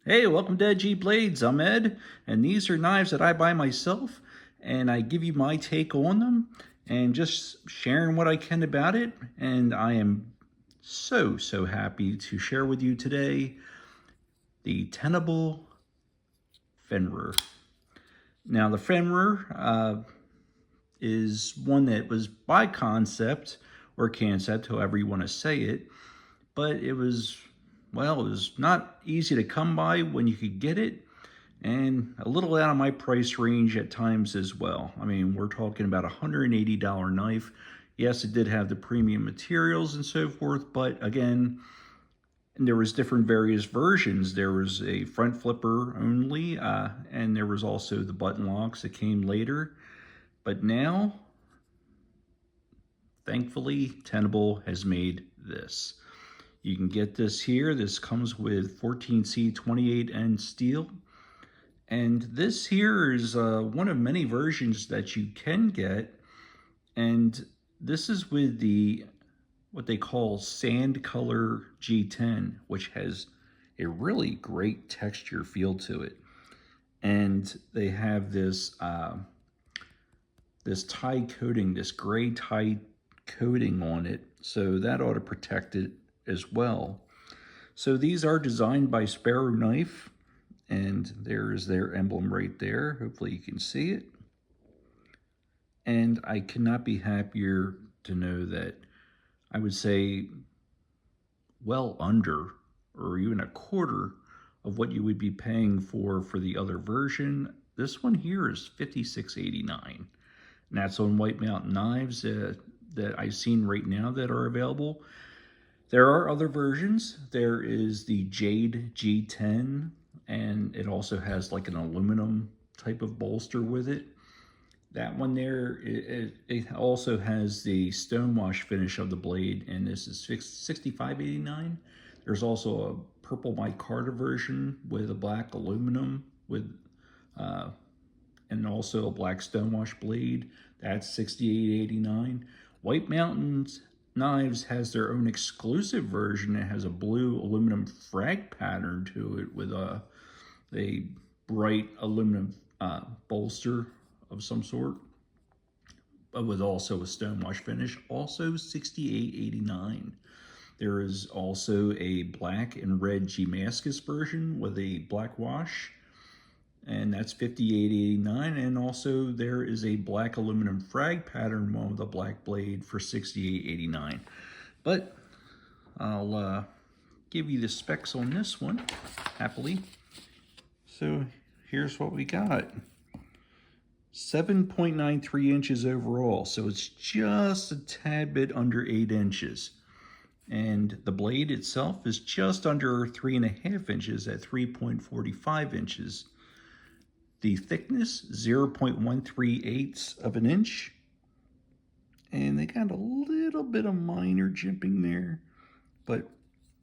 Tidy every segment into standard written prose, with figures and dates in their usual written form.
Hey, welcome to Edgy Blades. I'm Ed, and these are knives that I buy myself, and I give you my take on them, and just sharing what I can about it. And I am so happy to share with you today the Tenable Fenrir. Now, the Fenrir is one that was by Kansept, or Kansept, however you want to say it, but it was not easy to come by when you could get it, and a little out of my price range at times as well. I mean, we're talking about a $180 knife. Yes, it did have the premium materials and so forth, but again, and there was different various versions. There was a front flipper only, and there was also the button locks that came later. But now, thankfully, Tenable has made this. You can get this here. This comes with 14C 28N steel. And this here is one of many versions that you can get. And this is with the what they call sand color G10, which has a really great texture feel to it. And they have this this tie coating, this gray tie coating on it, so that ought to protect it as well. So these are designed by Sparrow Knife, and there's their emblem right there. Hopefully you can see it. And I cannot be happier to know that I would say well under, or even a quarter of what you would be paying for the other version. This one here is $56.89, and that's on White Mountain Knives that I've seen right now that are available. There are other versions. There is the Jade G10, and it also has like an aluminum type of bolster with it. That one there, it also has the stonewash finish of the blade, and this is $65.89. There's also a purple micarta version with a black aluminum with, and also a black stonewash blade. That's $68.89. White Mountains Knives has their own exclusive version. It has a blue aluminum frag pattern to it with a bright aluminum bolster of some sort, but with also a stonewash finish, also $68.89. There is also a black and red Damascus version with a black wash, and that's $58.89. And also there is a black aluminum frag pattern one with a black blade for $68.89. But I'll give you the specs on this one, happily. So here's what we got. 7.93 inches overall, so it's just a tad bit under 8 inches. And the blade itself is just under 3.5 inches at 3.45 inches. The thickness, 0.138 of an inch. And they got a little bit of minor jimping there. But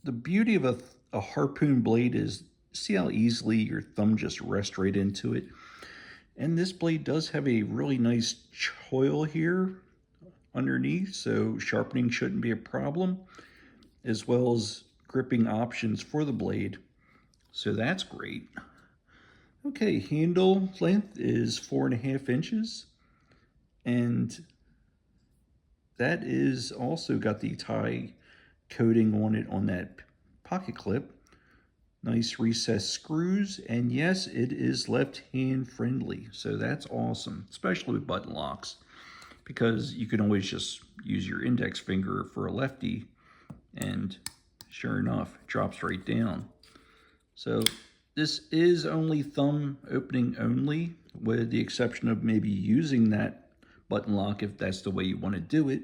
the beauty of a harpoon blade is, see how easily your thumb just rests right into it. And this blade does have a really nice choil here underneath, so sharpening shouldn't be a problem, as well as gripping options for the blade. So that's great. Okay, handle length is 4.5 inches, and that is also got the tie coating on it on that pocket clip. Nice recessed screws, and yes, it is left-hand friendly, so that's awesome, especially with button locks, because you can always just use your index finger for a lefty, and sure enough, it drops right down. So this is only thumb opening only, with the exception of maybe using that button lock if that's the way you want to do it.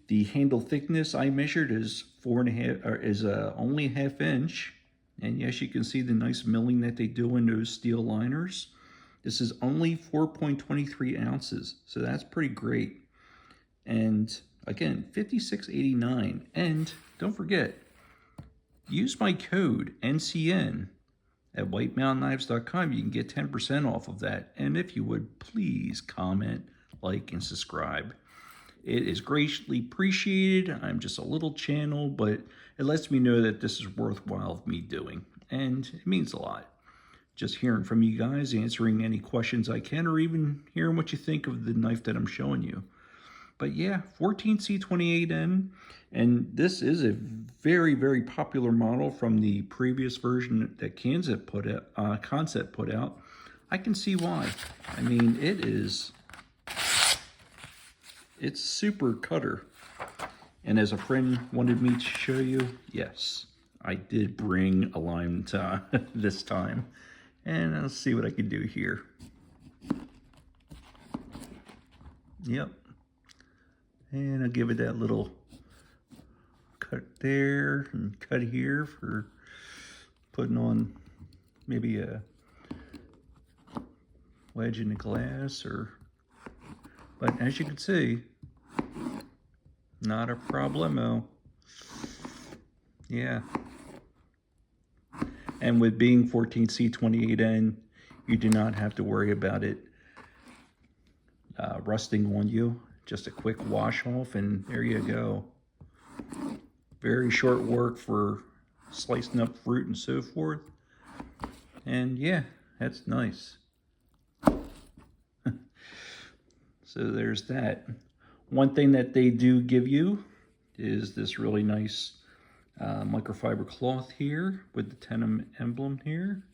The handle thickness I measured is only 1/2 inch. And yes, you can see the nice milling that they do in those steel liners. This is only 4.23 ounces, so that's pretty great. And again, $56.89. And don't forget, use my code NCN at whitemountainKnives.com. You can get 10% off of that. And if you would, please comment, like, and subscribe. It is greatly appreciated. I'm just a little channel, but it lets me know that this is worthwhile of me doing. and it means a lot. Just hearing from you guys, answering any questions I can, or even hearing what you think of the knife that I'm showing you. But yeah, 14C28N, and this is a very, very popular model from the previous version that Kansept put out. I can see why. I mean, it's super cutter. And as a friend wanted me to show you, yes, I did bring a lime this time. And I'll see what I can do here. Yep. And I'll give it that little cut there and cut here for putting on maybe a wedge in the glass, but as you can see, not a problemo. Yeah. And with being 14C28N, you do not have to worry about it rusting on you. Just a quick wash off and there you go. Very short work for slicing up fruit and so forth. And yeah, that's nice. So there's that. One thing that they do give you is this really nice microfiber cloth here with the Tenable emblem here.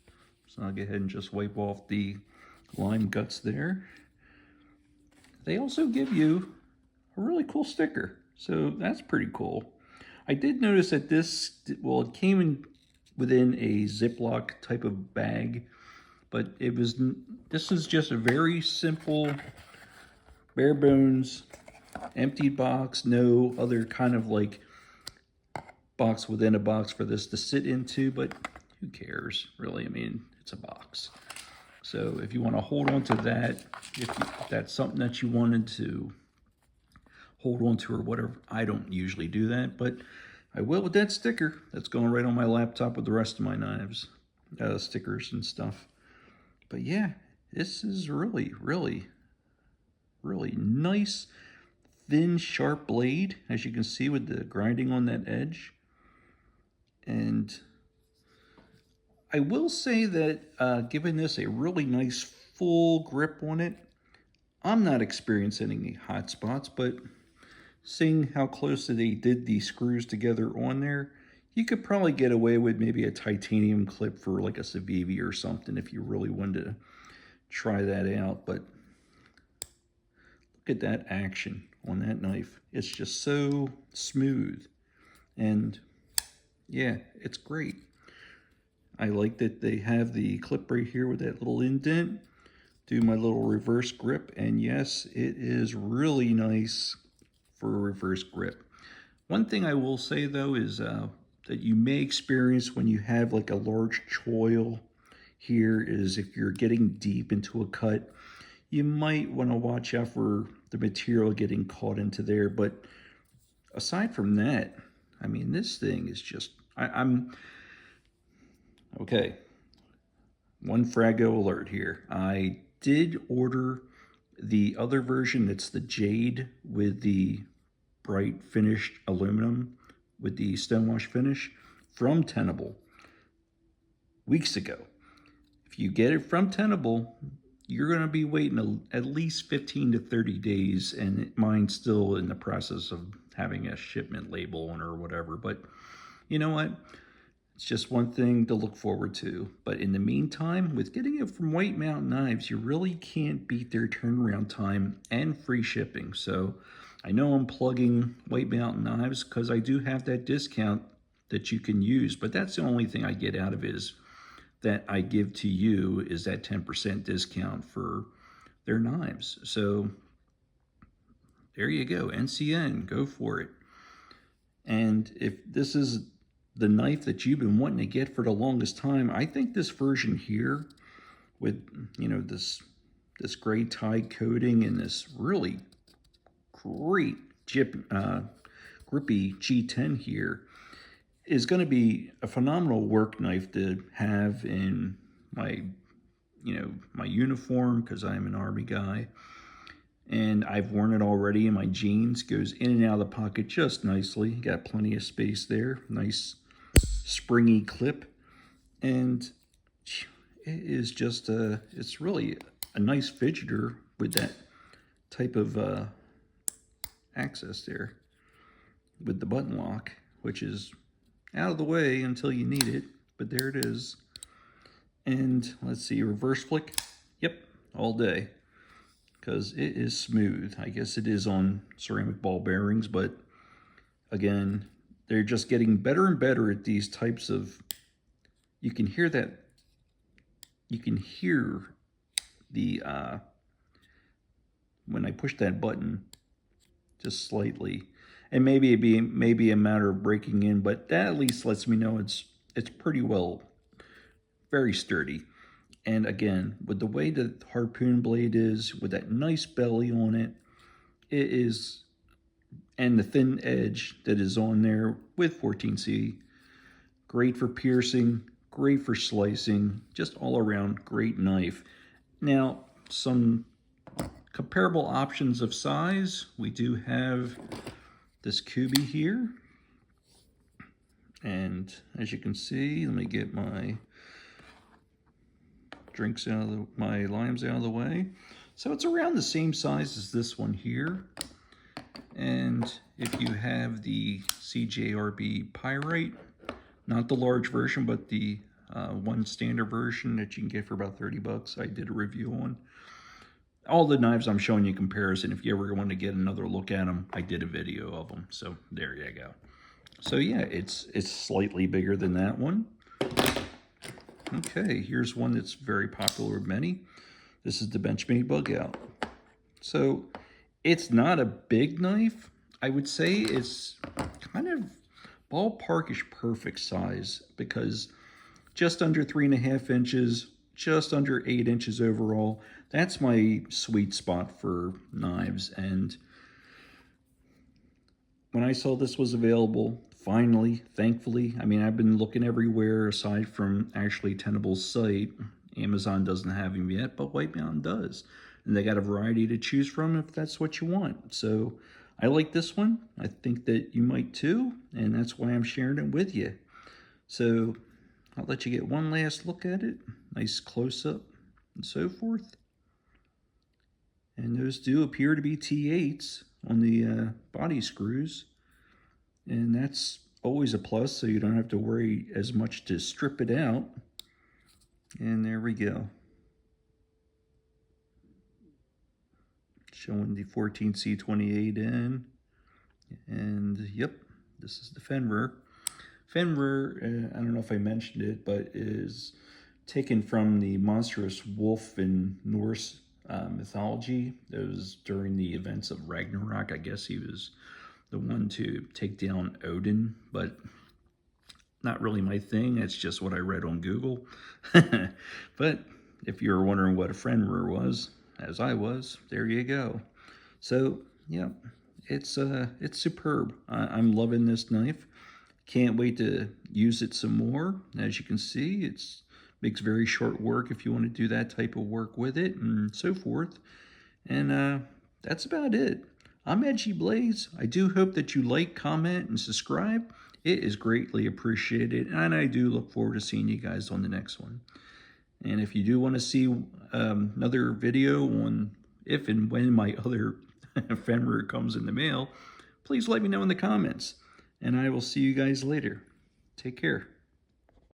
So I'll go ahead and just wipe off the lime guts there. They also give you a really cool sticker, so that's pretty cool. I did notice that this, well, it came in within a Ziploc type of bag, but this is just a very simple, bare bones, empty box, no other kind of like box within a box for this to sit into, but who cares, really? I mean, it's a box. So if you want to hold on to that, if that's something that you wanted to hold on to or whatever, I don't usually do that, but I will with that sticker. That's going right on my laptop with the rest of my knives, stickers and stuff. But yeah, this is really, really, really nice, thin, sharp blade, as you can see with the grinding on that edge. And I will say that giving this a really nice full grip on it, I'm not experiencing any hot spots, but seeing how close they did the screws together on there, you could probably get away with maybe a titanium clip for like a Civivi or something if you really wanted to try that out. But look at that action on that knife. It's just so smooth. And yeah, it's great. I like that they have the clip right here with that little indent. Do my little reverse grip, and yes, it is really nice for a reverse grip. One thing I will say though is that you may experience when you have like a large choil here is if you're getting deep into a cut, you might want to watch out for the material getting caught into there. But aside from that, I mean, this thing is just, I'm okay. One Frago alert here. I did order the other version that's the jade with the bright finished aluminum with the stonewash finish from Tenable weeks ago. If you get it from Tenable, you're going to be waiting at least 15 to 30 days, and mine's still in the process of having a shipment label on or whatever. But you know what? It's just one thing to look forward to. But in the meantime, with getting it from White Mountain Knives, you really can't beat their turnaround time and free shipping. So I know I'm plugging White Mountain Knives because I do have that discount that you can use, but that's the only thing I get out of it is that I give to you is that 10% discount for their knives. So there you go, NCN, go for it. And if this is the knife that you've been wanting to get for the longest time, I think this version here with, you know, this gray tide coating and this really great grippy G10 here is going to be a phenomenal work knife to have in my, my uniform, because I'm an Army guy. And I've worn it already in my jeans. Goes in and out of the pocket just nicely. Got plenty of space there. Nice springy clip. And it is just it's really a nice fidgeter with that type of access there with the button lock, which is out of the way until you need it, but there it is. And let's see, reverse flick, yep, all day, because it is smooth. I guess it is on ceramic ball bearings, but again, they're just getting better and better at these types of, you can hear that, you can hear the, when I push that button, just slightly. And maybe it be maybe a matter of breaking in, but that at least lets me know it's pretty well, very sturdy. And again, with the way the Harpoon blade is, with that nice belly on it, it is, and the thin edge that is on there with 14C, great for piercing, great for slicing, just all around great knife. Now, some comparable options of size. We do have this Kubi here. And as you can see, let me get my drinks out of my limes out of the way. So it's around the same size as this one here. And if you have the CJRB Pyrite, not the large version, but the one standard version that you can get for about 30 bucks, I did a review on. All the knives I'm showing you comparison. If you ever want to get another look at them, I did a video of them. So there you go. So yeah, it's slightly bigger than that one. Okay, here's one that's very popular with many. This is the Benchmade Bug Out. So it's not a big knife. I would say it's kind of ballparkish perfect size, because just under 3.5 inches, just under 8 inches overall. That's my sweet spot for knives. And when I saw this was available, finally, thankfully, I mean, I've been looking everywhere aside from actually Tenable's site. Amazon doesn't have them yet, but White Mountain does. And they got a variety to choose from if that's what you want. So I like this one. I think that you might too. And that's why I'm sharing it with you. So I'll let you get one last look at it. Nice close-up and so forth. And those do appear to be T8s on the body screws. And that's always a plus, so you don't have to worry as much to strip it out. And there we go. Showing the 14C28 in. And yep, this is the Fenrir. Fenrir, I don't know if I mentioned it, but is taken from the monstrous wolf in Norse mythology. It was during the events of Ragnarok. I guess he was the one to take down Odin, but not really my thing. It's just what I read on Google. But if you're wondering what a Fenrir was, as I was, there you go. So yeah, it's superb. I'm loving this knife. Can't wait to use it some more. As you can see, it's makes very short work if you want to do that type of work with it and so forth. And that's about it. I'm Edgy Blaze. I do hope that you like, comment, and subscribe. It is greatly appreciated, and I do look forward to seeing you guys on the next one. And if you do want to see another video on if and when my other Fenrir comes in the mail, please let me know in the comments. And I will see you guys later. Take care.